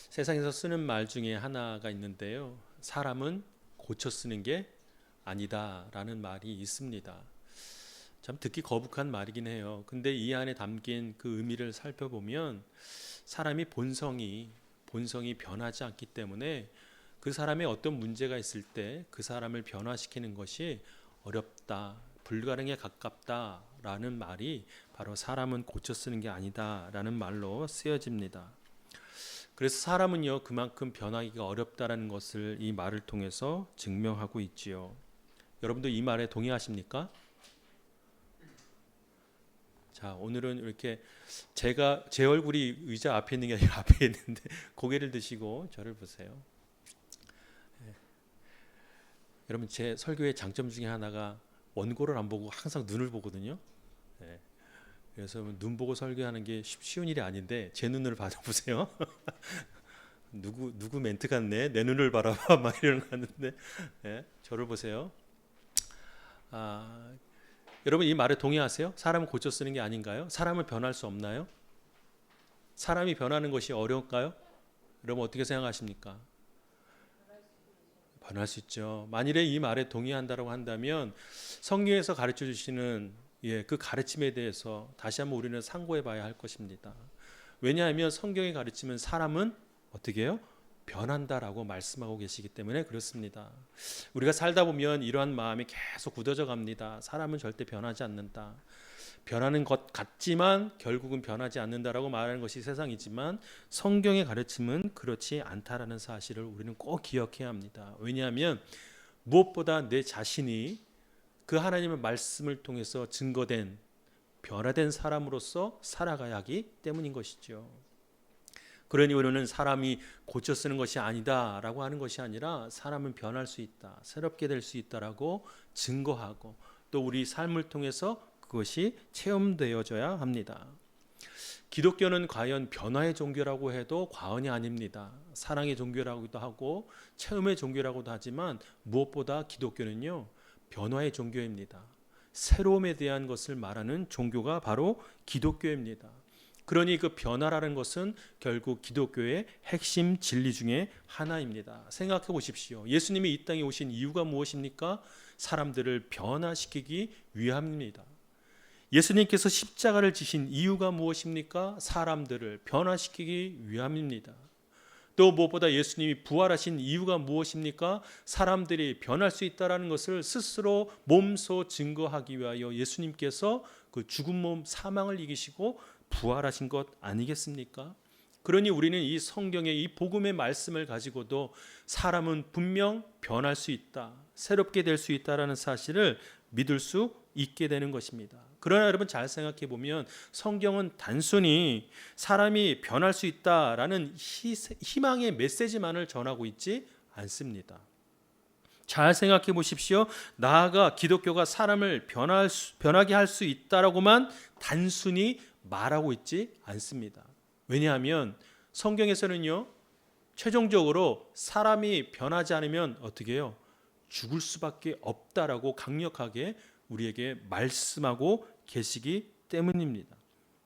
세상에서 쓰는 말 중에 하나가 있는데요. 사람은 고쳐 쓰는 게 아니다라는 말이 있습니다. 참 듣기 거북한 말이긴 해요. 근데 이 안에 담긴 그 의미를 살펴보면 사람이 본성이 변하지 않기 때문에 그 사람의 어떤 문제가 있을 때 그 사람을 변화시키는 것이 어렵다, 불가능에 가깝다라는 말이 바로 사람은 고쳐 쓰는 게 아니다라는 말로 쓰여집니다. 그래서 사람은요, 그만큼 변하기가 어렵다라는 것을 이 말을 통해서 증명하고 있지요. 여러분도 이 말에 동의하십니까? 자, 오늘은 이렇게 제 얼굴이 의자 앞에 있는 게 아니라 앞에 있는데 고개를 드시고 저를 보세요. 여러분, 제 설교의 장점 중에 하나가 원고를 안 보고 항상 눈을 보거든요. 네. 그래서 눈 보고 설교하는 게 쉬운 일이 아닌데 제 눈을 받아보세요. 누구 멘트 같네. 내 눈을 바라봐 막 이러는 거 같은데 저를 보세요. 아, 여러분 이 말에 동의하세요? 사람은 고쳐 쓰는 게 아닌가요? 사람은 변할 수 없나요? 사람이 변하는 것이 어려울까요? 여러분 어떻게 생각하십니까? 변할 수 있죠. 만일에 이 말에 동의한다고 한다면 성경에서 가르쳐 주시는 그 가르침에 대해서 다시 한번 우리는 상고해 봐야 할 것입니다. 왜냐하면 성경의 가르침은 사람은 어떻게 해요? 변한다라고 말씀하고 계시기 때문에 그렇습니다. 우리가 살다 보면 이러한 마음이 계속 굳어져 갑니다. 사람은 절대 변하지 않는다. 변하는 것 같지만 결국은 변하지 않는다라고 말하는 것이 세상이지만 성경의 가르침은 그렇지 않다라는 사실을 우리는 꼭 기억해야 합니다. 왜냐하면 무엇보다 내 자신이 그 하나님의 말씀을 통해서 증거된 변화된 사람으로서 살아가야 하기 때문인 것이죠. 그러니 우리는 사람이 고쳐 쓰는 것이 아니다라고 하는 것이 아니라 사람은 변할 수 있다, 새롭게 될 수 있다라고 증거하고 또 우리 삶을 통해서 그것이 체험되어져야 합니다. 기독교는 과연 변화의 종교라고 해도 과언이 아닙니다. 사랑의 종교라고도 하고 체험의 종교라고도 하지만 무엇보다 기독교는요, 변화의 종교입니다. 새로움에 대한 것을 말하는 종교가 바로 기독교입니다. 그러니 그 변화라는 것은 결국 기독교의 핵심 진리 중에 하나입니다. 생각해 보십시오. 예수님이 이 땅에 오신 이유가 무엇입니까? 사람들을 변화시키기 위함입니다. 예수님께서 십자가를 지신 이유가 무엇입니까? 사람들을 변화시키기 위함입니다. 또 무엇보다 예수님이 부활하신 이유가 무엇입니까? 사람들이 변할 수 있다는 것을 스스로 몸소 증거하기 위하여 예수님께서 그 죽은 몸 사망을 이기시고 부활하신 것 아니겠습니까? 그러니 우리는 이 성경의 이 복음의 말씀을 가지고도 사람은 분명 변할 수 있다, 새롭게 될 수 있다라는 사실을 믿을 수 있게 되는 것입니다. 그러나 여러분 잘 생각해 보면 성경은 단순히 사람이 변할 수 있다라는 희망의 메시지만을 전하고 있지 않습니다. 잘 생각해 보십시오. 나아가 기독교가 사람을 변하게 할 수 있다라고만 단순히 말하고 있지 않습니다. 왜냐하면 성경에서는요, 최종적으로 사람이 변하지 않으면 어떻게 해요? 죽을 수밖에 없다라고 강력하게 우리에게 말씀하고 계시기 때문입니다.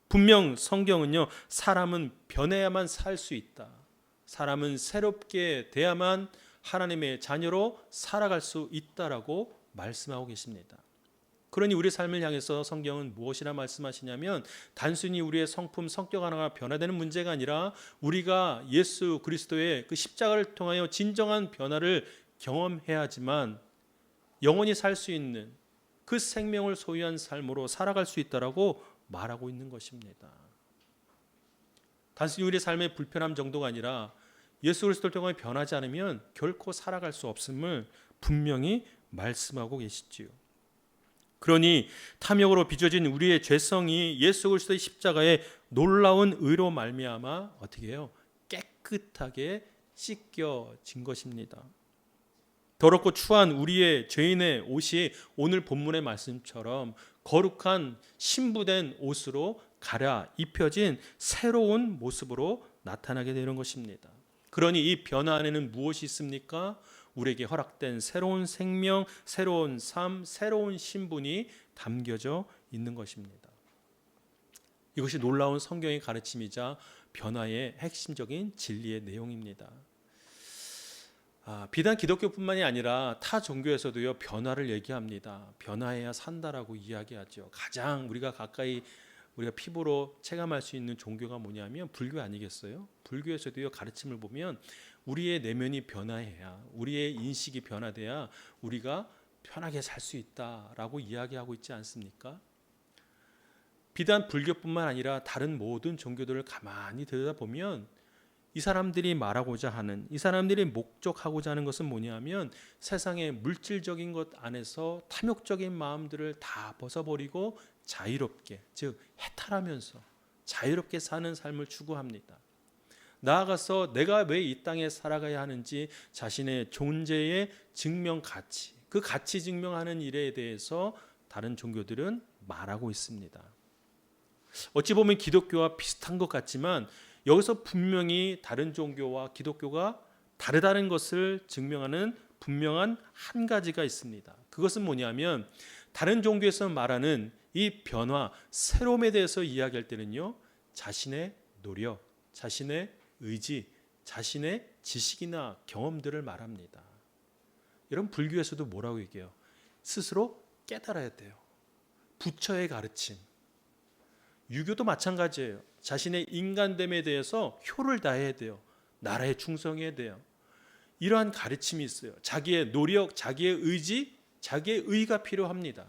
분명 성경은요, 사람은 변해야만 살 수 있다. 사람은 새롭게 돼야만 하나님의 자녀로 살아갈 수 있다라고 말씀하고 계십니다. 그러니 우리 삶을 향해서 성경은 무엇이라 말씀하시냐면 단순히 우리의 성품, 성격 하나가 변화되는 문제가 아니라 우리가 예수 그리스도의 그 십자가를 통하여 진정한 변화를 경험해야지만 영원히 살 수 있는 그 생명을 소유한 삶으로 살아갈 수 있다라고 말하고 있는 것입니다. 단순히 우리의 삶의 불편함 정도가 아니라 예수 그리스도를 통해 변하지 않으면 결코 살아갈 수 없음을 분명히 말씀하고 계시지요. 그러니 탐욕으로 빚어진 우리의 죄성이 예수 그리스도의 십자가의 놀라운 의로 말미암아 어떻게 해요? 깨끗하게 씻겨진 것입니다. 더럽고 추한 우리의 죄인의 옷이 오늘 본문의 말씀처럼 거룩한 신부된 옷으로 갈아입혀진 새로운 모습으로 나타나게 되는 것입니다. 그러니 이 변화 안에는 무엇이 있습니까? 우리에게 허락된 새로운 생명, 새로운 삶, 새로운 신분이 담겨져 있는 것입니다. 이것이 놀라운 성경의 가르침이자 변화의 핵심적인 진리의 내용입니다. 비단 기독교뿐만이 아니라 타 종교에서도요 변화를 얘기합니다. 변화해야 산다라고 이야기하죠. 가장 우리가 가까이 우리가 피부로 체감할 수 있는 종교가 뭐냐면 불교 아니겠어요? 불교에서도요 가르침을 보면 우리의 내면이 변화해야, 우리의 인식이 변화돼야 우리가 편하게 살 수 있다라고 이야기하고 있지 않습니까? 비단 불교뿐만 아니라 다른 모든 종교들을 가만히 들여다보면 이 사람들이 말하고자 하는, 이 사람들이 목적하고자 하는 것은 뭐냐면 세상의 물질적인 것 안에서 탐욕적인 마음들을 다 벗어버리고 자유롭게, 즉 해탈하면서 자유롭게 사는 삶을 추구합니다. 나아가서 내가 왜 이 땅에 살아가야 하는지 자신의 존재의 증명 가치, 그 가치 증명하는 일에 대해서 다른 종교들은 말하고 있습니다. 어찌 보면 기독교와 비슷한 것 같지만 여기서 분명히 다른 종교와 기독교가 다르다는 것을 증명하는 분명한 한 가지가 있습니다. 그것은 뭐냐면 다른 종교에서 말하는 이 변화, 새로움에 대해서 이야기할 때는요, 자신의 노력, 자신의 의지, 자신의 지식이나 경험들을 말합니다. 여러분 불교에서도 뭐라고 얘기해요? 스스로 깨달아야 돼요. 부처의 가르침. 유교도 마찬가지예요. 자신의 인간됨에 대해서 효를 다해야 돼요. 나라에 충성해야 돼요. 이러한 가르침이 있어요. 자기의 노력, 자기의 의지, 자기의 의가 필요합니다.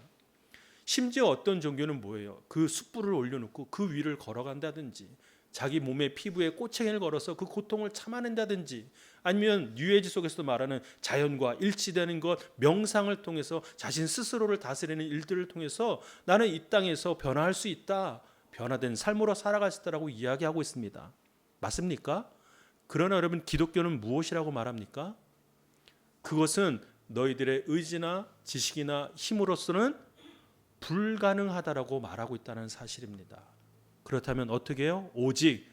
심지어 어떤 종교는 뭐예요? 그 숯불을 올려놓고 그 위를 걸어간다든지, 자기 몸의 피부에 꼬챙이를 걸어서 그 고통을 참아낸다든지, 아니면 뉴에이지 속에서도 말하는 자연과 일치되는 것, 명상을 통해서 자신 스스로를 다스리는 일들을 통해서 나는 이 땅에서 변화할 수 있다, 변화된 삶으로 살아갈 수 있다라고 이야기하고 있습니다. 맞습니까? 그러나 여러분 기독교는 무엇이라고 말합니까? 그것은 너희들의 의지나 지식이나 힘으로서는 불가능하다라고 말하고 있다는 사실입니다. 그렇다면 어떻게 해요? 오직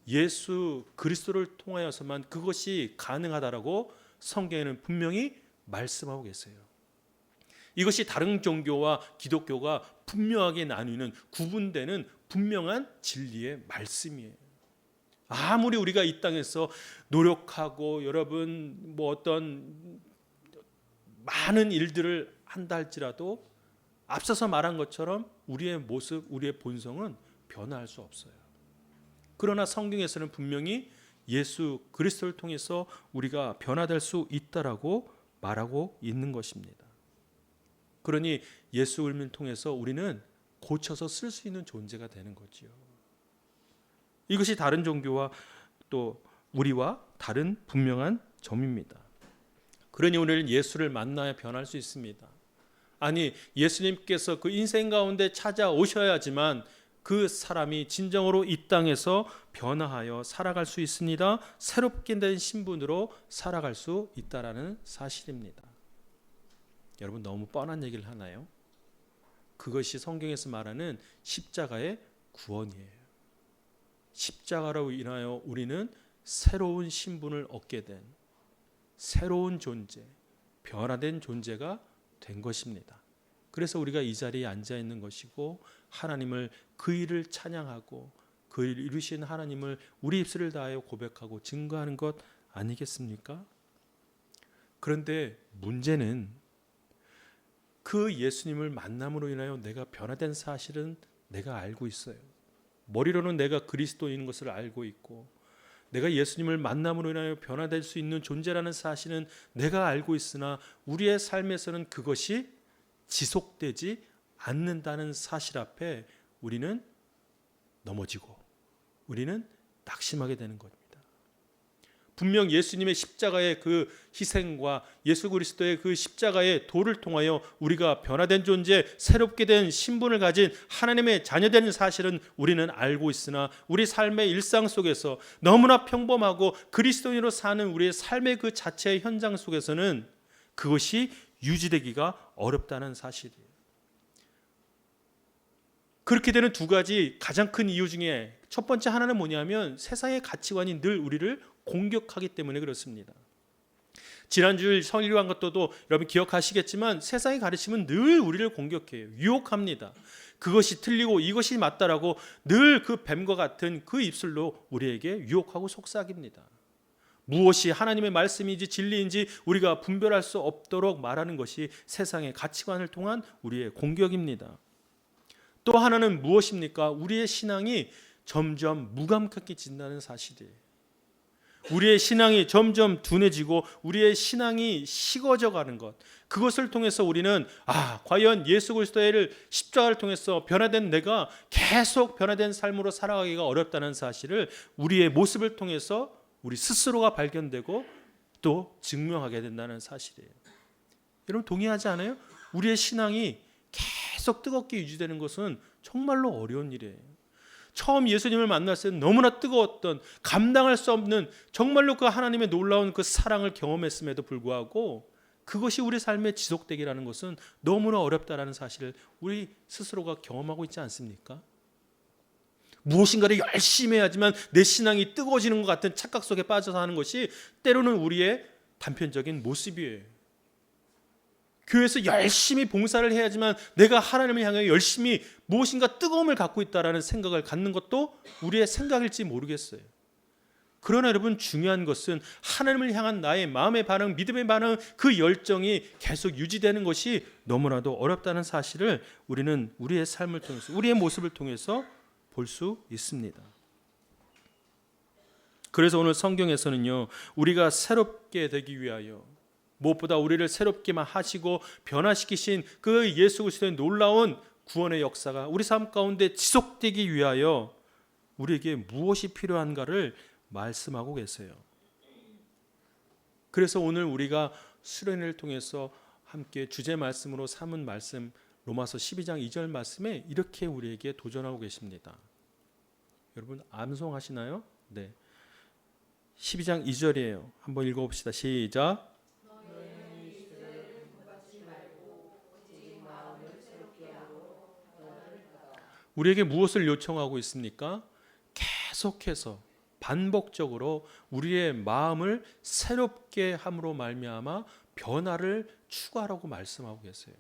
예수 그리스도를 통하여서만 그것이 가능하다라고 성경에는 분명히 말씀하고 계세요. 이것이 다른 종교와 기독교가 분명하게 나누는, 구분되는 분명한 진리의 말씀이에요. 아무리 우리가 이 땅에서 노력하고 여러분 어떤 많은 일들을 한다 할지라도 앞서서 말한 것처럼 우리의 모습, 우리의 본성은 변화할 수 없어요. 그러나 성경에서는 분명히 예수 그리스도를 통해서 우리가 변화될 수 있다라고 말하고 있는 것입니다. 그러니 예수 그리스도를 통해서 우리는 고쳐서 쓸 수 있는 존재가 되는 거지요. 이것이 다른 종교와 또 우리와 다른 분명한 점입니다. 그러니 오늘 예수를 만나야 변할 수 있습니다. 아니, 예수님께서 그 인생 가운데 찾아오셔야지만 그 사람이 진정으로 이 땅에서 변화하여 살아갈 수 있습니다. 새롭게 된 신분으로 살아갈 수 있다라는 사실입니다. 여러분 너무 뻔한 얘기를 하나요? 그것이 성경에서 말하는 십자가의 구원이에요. 십자가로 인하여 우리는 새로운 신분을 얻게 된 새로운 존재, 변화된 존재가 된 것입니다. 그래서 우리가 이 자리에 앉아 있는 것이고 하나님을 그 일을 찬양하고 그 일을 이루신 하나님을 우리 입술을 다하여 고백하고 증거하는 것 아니겠습니까? 그런데 문제는 그 예수님을 만남으로 인하여 내가 변화된 사실은 내가 알고 있어요. 머리로는 내가 그리스도인 것을 알고 있고 내가 예수님을 만남으로 인하여 변화될 수 있는 존재라는 사실은 내가 알고 있으나 우리의 삶에서는 그것이 지속되지 않는다는 사실 앞에 우리는 넘어지고 우리는 낙심하게 되는 겁니다. 분명 예수님의 십자가의 그 희생과 예수 그리스도의 그 십자가의 도를 통하여 우리가 변화된 존재, 새롭게 된 신분을 가진 하나님의 자녀되는 사실은 우리는 알고 있으나 우리 삶의 일상 속에서 너무나 평범하고 그리스도인으로 사는 우리의 삶의 그 자체의 현장 속에서는 그것이 유지되기가 어렵다는 사실이에요. 그렇게 되는 두 가지 가장 큰 이유 중에 첫 번째 하나는 뭐냐면 세상의 가치관이 늘 우리를 공격하기 때문에 그렇습니다. 지난주일 성일요한 것도 여러분 기억하시겠지만 세상의 가르침은 늘 우리를 공격해요. 유혹합니다. 그것이 틀리고 이것이 맞다라고 늘 그 뱀과 같은 그 입술로 우리에게 유혹하고 속삭입니다. 무엇이 하나님의 말씀인지 진리인지 우리가 분별할 수 없도록 말하는 것이 세상의 가치관을 통한 우리의 공격입니다. 또 하나는 무엇입니까? 우리의 신앙이 점점 무감각해진다는 사실이에요. 우리의 신앙이 점점 둔해지고 우리의 신앙이 식어져 가는 것, 그것을 통해서 우리는 과연 예수 그리스도의 십자가를 통해서 변화된 내가 계속 변화된 삶으로 살아가기가 어렵다는 사실을 우리의 모습을 통해서 우리 스스로가 발견되고 또 증명하게 된다는 사실이에요. 여러분 동의하지 않아요? 우리의 신앙이 계속 뜨겁게 유지되는 것은 정말로 어려운 일이에요. 처음 예수님을 만났을 때 너무나 뜨거웠던, 감당할 수 없는 정말로 그 하나님의 놀라운 그 사랑을 경험했음에도 불구하고 그것이 우리 삶에 지속되기라는 것은 너무나 어렵다라는 사실을 우리 스스로가 경험하고 있지 않습니까? 무엇인가를 열심히 해야지만 내 신앙이 뜨거워지는 것 같은 착각 속에 빠져서 하는 것이 때로는 우리의 단편적인 모습이에요. 교회에서 열심히 봉사를 해야지만 내가 하나님을 향해 열심히 무엇인가 뜨거움을 갖고 있다라는 생각을 갖는 것도 우리의 생각일지 모르겠어요. 그러나 여러분 중요한 것은 하나님을 향한 나의 마음의 반응, 믿음의 반응, 그 열정이 계속 유지되는 것이 너무나도 어렵다는 사실을 우리는 우리의 삶을 통해서, 우리의 모습을 통해서 볼 수 있습니다. 그래서 오늘 성경에서는요, 우리가 새롭게 되기 위하여 무엇보다 우리를 새롭게만 하시고 변화시키신 그 예수 그리스도의 놀라운 구원의 역사가 우리 삶 가운데 지속되기 위하여 우리에게 무엇이 필요한가를 말씀하고 계세요. 그래서 오늘 우리가 수련회를 통해서 함께 주제 말씀으로 삼은 말씀, 로마서 12장 2절 말씀에 이렇게 우리에게 도전하고 계십니다. 여러분 암송하시나요? 네. 12장 2절이에요. 한번 읽어봅시다. 시작. 우리에게 무엇을 요청하고 있습니까? 계속해서 반복적으로 우리의 마음을 새롭게 함으로 말미암아 변화를 추구하라고 말씀하고 계세요.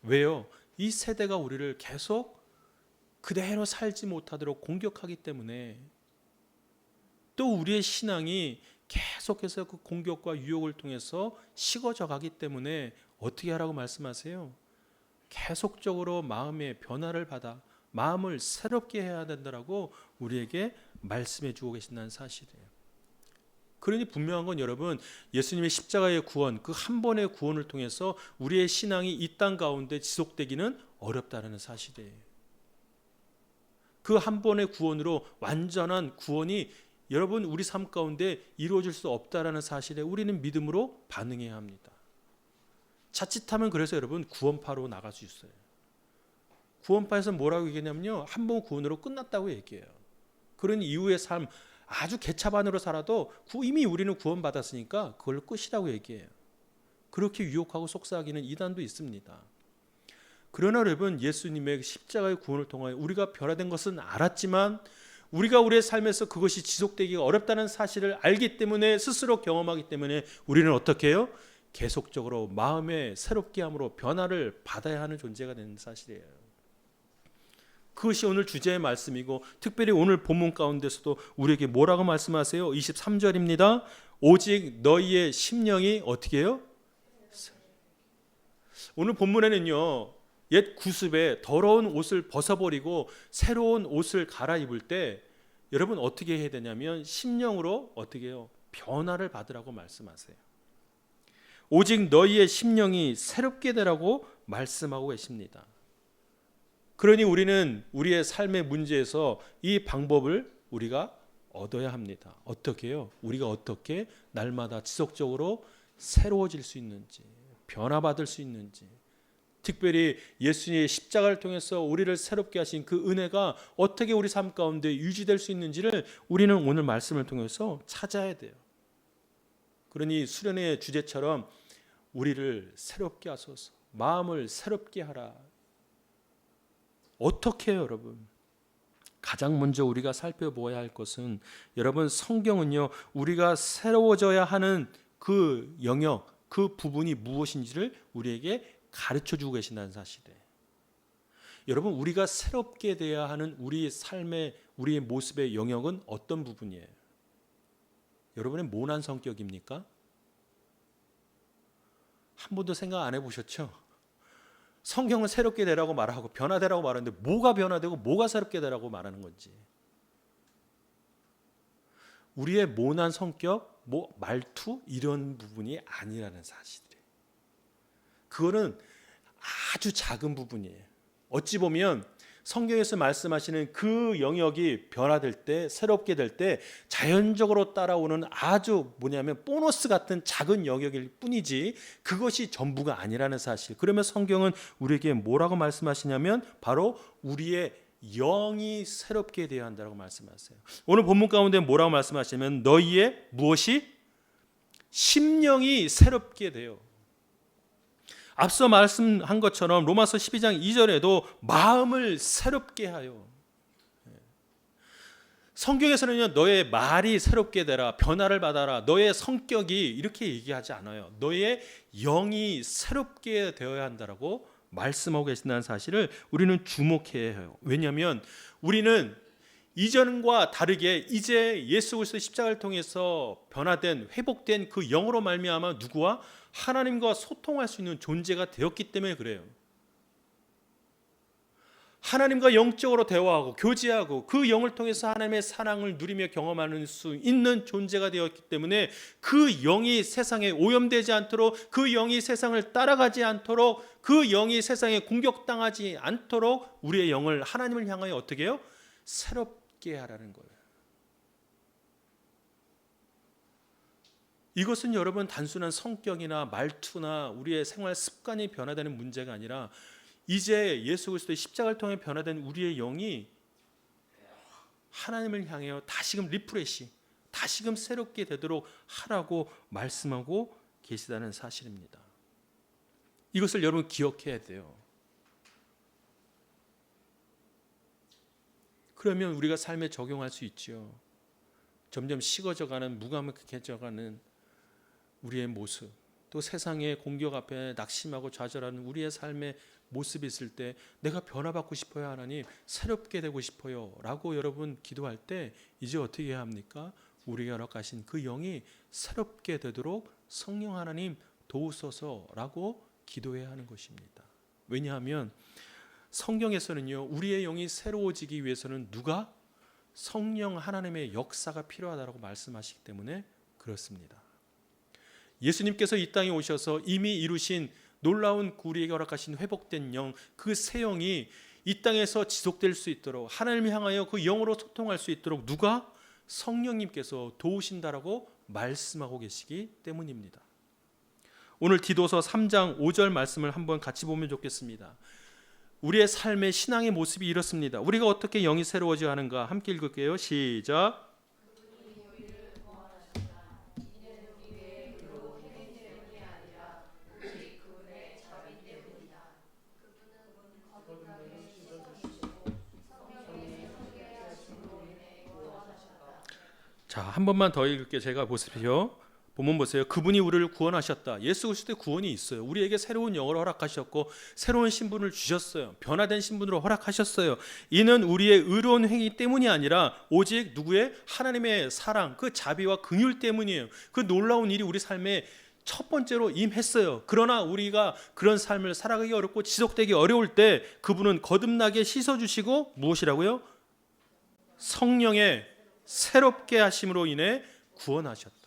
왜요? 이 세대가 우리를 계속 그대로 살지 못하도록 공격하기 때문에, 또 우리의 신앙이 계속해서 그 공격과 유혹을 통해서 식어져 가기 때문에 어떻게 하라고 말씀하세요? 계속적으로 마음의 변화를 받아 마음을 새롭게 해야 된다라고 우리에게 말씀해 주고 계신다는 사실이에요. 그러니 분명한 건 여러분, 예수님의 십자가의 구원, 그 한 번의 구원을 통해서 우리의 신앙이 이 땅 가운데 지속되기는 어렵다는 사실이에요. 그 한 번의 구원으로 완전한 구원이 여러분 우리 삶 가운데 이루어질 수 없다라는 사실에 우리는 믿음으로 반응해야 합니다. 자칫하면 그래서 여러분 구원파로 나갈 수 있어요. 구원파에서 뭐라고 얘기하냐면요, 한 번 구원으로 끝났다고 얘기해요. 그런 이후의 삶 아주 개차반으로 살아도 이미 우리는 구원받았으니까 그걸로 끝이라고 얘기해요. 그렇게 유혹하고 속삭이는 이단도 있습니다. 그러나 여러분, 예수님의 십자가의 구원을 통하여 우리가 변화된 것은 알았지만 우리가 우리의 삶에서 그것이 지속되기가 어렵다는 사실을 알기 때문에, 스스로 경험하기 때문에 우리는 어떻게 해요? 계속적으로 마음의 새롭게 함으로 변화를 받아야 하는 존재가 되는 사실이에요. 그것이 오늘 주제의 말씀이고, 특별히 오늘 본문 가운데서도 우리에게 뭐라고 말씀하세요? 23절입니다. 오직 너희의 심령이 어떻게 해요? 오늘 본문에는요, 옛 구습에 더러운 옷을 벗어버리고 새로운 옷을 갈아입을 때 여러분 어떻게 해야 되냐면 심령으로 어떻게 해요? 변화를 받으라고 말씀하세요. 오직 너희의 심령이 새롭게 되라고 말씀하고 계십니다. 그러니 우리는 우리의 삶의 문제에서 이 방법을 우리가 얻어야 합니다. 어떻게 해요? 우리가 어떻게 날마다 지속적으로 새로워질 수 있는지, 변화받을 수 있는지, 특별히 예수님의 십자가를 통해서 우리를 새롭게 하신 그 은혜가 어떻게 우리 삶 가운데 유지될 수 있는지를 우리는 오늘 말씀을 통해서 찾아야 돼요. 그러니 수련의 주제처럼 우리를 새롭게 하소서, 마음을 새롭게 하라. 어떻게 해요, 여러분? 가장 먼저 우리가 살펴보아야 할 것은, 여러분 성경은요, 우리가 새로워져야 하는 그 영역, 그 부분이 무엇인지를 우리에게 가르쳐 주고 계신다는 사실이에요. 여러분, 우리가 새롭게 돼야 하는 우리 삶의 우리의 모습의 영역은 어떤 부분이에요? 여러분의 모난 성격입니까? 한 번도 생각 안 해보셨죠? 성경은 새롭게 되라고 말하고 변화되라고 말하는데 뭐가 변화되고 뭐가 새롭게 되라고 말하는 건지. 우리의 모난 성격, 말투 이런 부분이 아니라는 사실이에요. 그거는 아주 작은 부분이에요. 어찌 보면 성경에서 말씀하시는 그 영역이 변화될 때, 새롭게 될 때 자연적으로 따라오는 아주 보너스 같은 작은 영역일 뿐이지 그것이 전부가 아니라는 사실. 그러면 성경은 우리에게 뭐라고 말씀하시냐면 바로 우리의 영이 새롭게 되어야 한다고 말씀하세요. 오늘 본문 가운데 뭐라고 말씀하시냐면 너희의 무엇이? 심령이 새롭게 되어. 앞서 말씀한 것처럼 로마서 12장 2절에도 마음을 새롭게 하여. 성경에서는요, 너의 말이 새롭게 되라, 변화를 받아라, 너의 성격이 이렇게 얘기하지 않아요. 너의 영이 새롭게 되어야 한다라고 말씀하고 계신다는 사실을 우리는 주목해야 해요. 왜냐하면 우리는 이전과 다르게 이제 예수 그리스도의 십자가를 통해서 변화된, 회복된 그 영으로 말미암아 누구와? 하나님과 소통할 수 있는 존재가 되었기 때문에 그래요. 하나님과 영적으로 대화하고 교제하고 그 영을 통해서 하나님의 사랑을 누리며 경험하는 수 있는 존재가 되었기 때문에 그 영이 세상에 오염되지 않도록, 그 영이 세상을 따라가지 않도록, 그 영이 세상에 공격당하지 않도록 우리의 영을 하나님을 향하여 어떻게 해요? 새롭게 하라는 거예요. 이것은 여러분 단순한 성격이나 말투나 우리의 생활 습관이 변화되는 문제가 아니라 이제 예수 그리스도의 십자가를 통해 변화된 우리의 영이 하나님을 향하여 다시금 리프레시, 다시금 새롭게 되도록 하라고 말씀하고 계시다는 사실입니다. 이것을 여러분 기억해야 돼요. 그러면 우리가 삶에 적용할 수 있죠. 점점 식어져가는, 무감각해져가는 우리의 모습, 또 세상의 공격 앞에 낙심하고 좌절하는 우리의 삶의 모습이 있을 때 내가 변화받고 싶어요 하나님, 새롭게 되고 싶어요 라고 여러분 기도할 때 이제 어떻게 해야 합니까? 우리가 허락하신 그 영이 새롭게 되도록 성령 하나님 도우소서라고 기도해야 하는 것입니다. 왜냐하면 성경에서는요, 우리의 영이 새로워지기 위해서는 누가? 성령 하나님의 역사가 필요하다고 말씀하시기 때문에 그렇습니다. 예수님께서 이 땅에 오셔서 이미 이루신 놀라운 우리에게 허락하신 회복된 영, 그 새 영이 이 땅에서 지속될 수 있도록 하나님을 향하여 그 영으로 소통할 수 있도록 누가? 성령님께서 도우신다라고 말씀하고 계시기 때문입니다. 오늘 디도서 3장 5절 말씀을 한번 같이 보면 좋겠습니다. 우리의 삶의 신앙의 모습이 이렇습니다. 우리가 어떻게 영이 새로워져야 하는가 함께 읽을게요. 시작. 자, 한 번만 더 읽을게요. 제가 보십시오. 본문 보세요. 그분이 우리를 구원하셨다. 예수 그리스도의 구원이 있어요. 우리에게 새로운 영을 허락하셨고 새로운 신분을 주셨어요. 변화된 신분으로 허락하셨어요. 이는 우리의 의로운 행위 때문이 아니라 오직 누구의? 하나님의 사랑, 그 자비와 긍휼 때문이에요. 그 놀라운 일이 우리 삶에 첫 번째로 임했어요. 그러나 우리가 그런 삶을 살아가기 어렵고 지속되기 어려울 때 그분은 거듭나게 씻어주시고 무엇이라고요? 성령의 새롭게 하심으로 인해 구원하셨다.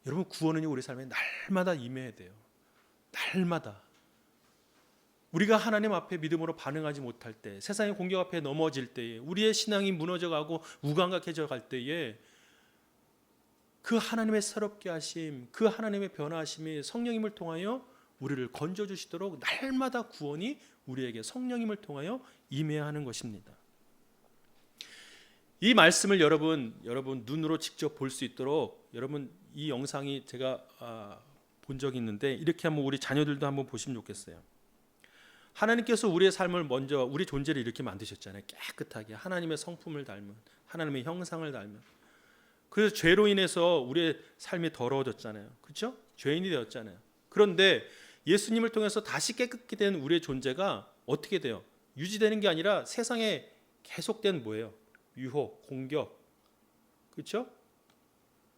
여러분, 구원은 우리 삶에 날마다 임해야 돼요. 날마다. 우리가 하나님 앞에 믿음으로 반응하지 못할 때, 세상의 공격 앞에 넘어질 때에, 우리의 신앙이 무너져가고 무감각해져 갈 때에 그 하나님의 새롭게 하심, 그 하나님의 변화하심이 성령님을 통하여 우리를 건져주시도록 날마다 구원이 우리에게 성령님을 통하여 임해야 하는 것입니다. 이 말씀을 여러분 눈으로 직접 볼 수 있도록 여러분 이 영상이 제가 본 적이 있는데 이렇게 한번 우리 자녀들도 한번 보시면 좋겠어요. 하나님께서 우리의 삶을 먼저 우리 존재를 이렇게 만드셨잖아요. 깨끗하게 하나님의 성품을 닮은, 하나님의 형상을 닮은. 그래서 죄로 인해서 우리의 삶이 더러워졌잖아요. 그렇죠? 죄인이 되었잖아요. 그런데 예수님을 통해서 다시 깨끗게 된 우리의 존재가 어떻게 돼요? 유지되는 게 아니라 세상에 계속된 뭐예요? 유혹, 공격, 그렇죠?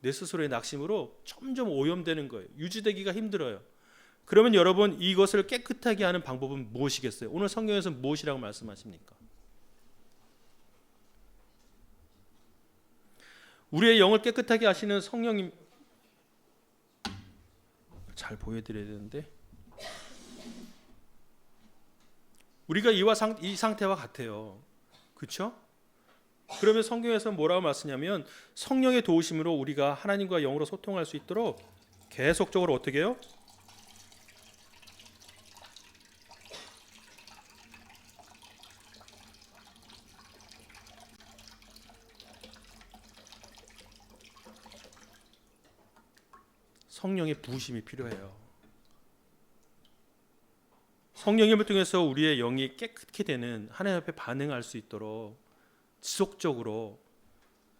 내 스스로의 낙심으로 점점 오염되는 거예요. 유지되기가 힘들어요. 그러면 여러분 이것을 깨끗하게 하는 방법은 무엇이겠어요? 오늘 성경에서 무엇이라고 말씀하십니까? 우리의 영을 깨끗하게 하시는 성령님, 잘 보여드려야 되는데 우리가 이 상태와 같아요. 그렇죠? 그러면 성경에서 뭐라고 말씀하냐면 성령의 도우심으로 우리가 하나님과 영으로 소통할 수 있도록 계속적으로 어떻게 해요? 성령의 부으심이 필요해요. 성령의 힘을 통해서 우리의 영이 깨끗게 되는 하나님 앞에 반응할 수 있도록 지속적으로,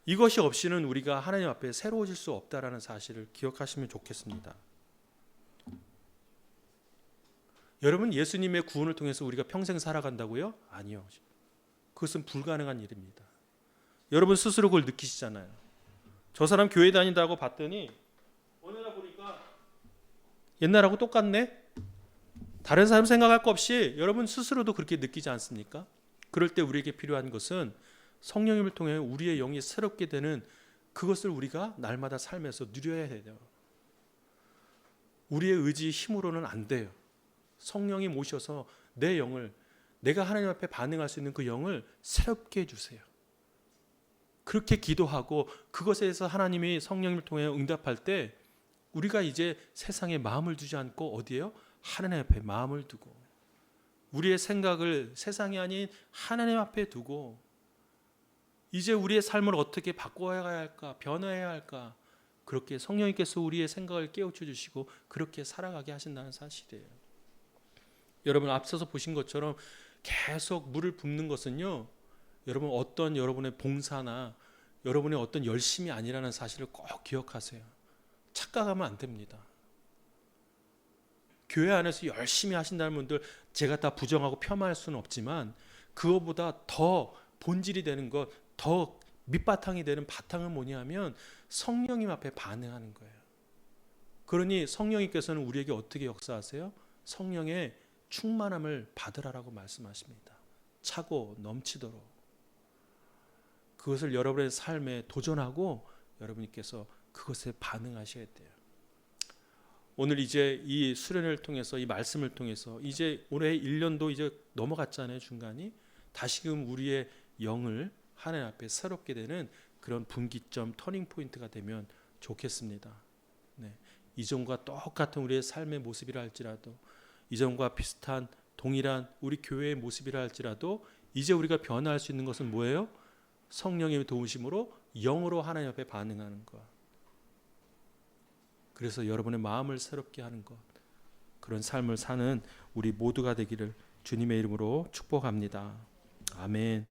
이것이 없이는 우리가 하나님 앞에 새로워질 수 없다라는 사실을 기억하시면 좋겠습니다. 여러분, 예수님의 구원을 통해서 우리가 평생 살아간다고요? 아니요. 그것은 불가능한 일입니다. 여러분 스스로 그걸 느끼시잖아요. 저 사람 교회 다닌다고 봤더니 어느 날 보니까 옛날하고 똑같네? 다른 사람 생각할 거 없이 여러분 스스로도 그렇게 느끼지 않습니까? 그럴 때 우리에게 필요한 것은 성령님을 통해 우리의 영이 새롭게 되는 그것을 우리가 날마다 삶에서 누려야 해요. 우리의 의지 힘으로는 안 돼요. 성령이 모셔서 내 영을, 내가 하나님 앞에 반응할 수 있는 그 영을 새롭게 해주세요. 그렇게 기도하고 그것에 대해서 하나님이 성령님을 통해 응답할 때 우리가 이제 세상에 마음을 두지 않고 어디에요? 하나님 앞에 마음을 두고 우리의 생각을 세상이 아닌 하나님 앞에 두고 이제 우리의 삶을 어떻게 바꿔야 할까, 변화해야 할까, 그렇게 성령님께서 우리의 생각을 깨우쳐 주시고 그렇게 살아가게 하신다는 사실이에요. 여러분 앞서서 보신 것처럼 계속 물을 붓는 것은요, 여러분 어떤 여러분의 봉사나 여러분의 어떤 열심이 아니라는 사실을 꼭 기억하세요. 착각하면 안 됩니다. 교회 안에서 열심히 하신다는 분들 제가 다 부정하고 폄하할 수는 없지만 그거보다 더 본질이 되는 것, 더 밑바탕이 되는 바탕은 뭐냐면 성령님 앞에 반응하는 거예요. 그러니 성령님께서는 우리에게 어떻게 역사하세요? 성령의 충만함을 받으라라고 말씀하십니다. 차고 넘치도록. 그것을 여러분의 삶에 도전하고 여러분께서 그것에 반응하셔야 돼요. 오늘 이제 이 수련회를 통해서 이 말씀을 통해서 이제 올해 1년도 이제 넘어갔잖아요. 중간이 다시금 우리의 영을 하나님 앞에 새롭게 되는 그런 분기점 터닝 포인트가 되면 좋겠습니다. 네. 이전과 똑같은 우리의 삶의 모습이라 할지라도 이전과 비슷한 동일한 우리 교회의 모습이라 할지라도 이제 우리가 변화할 수 있는 것은 뭐예요? 성령의 도우심으로 영으로 하나님 앞에 반응하는 것. 그래서 여러분의 마음을 새롭게 하는 것, 그런 삶을 사는 우리 모두가 되기를 주님의 이름으로 축복합니다. 아멘.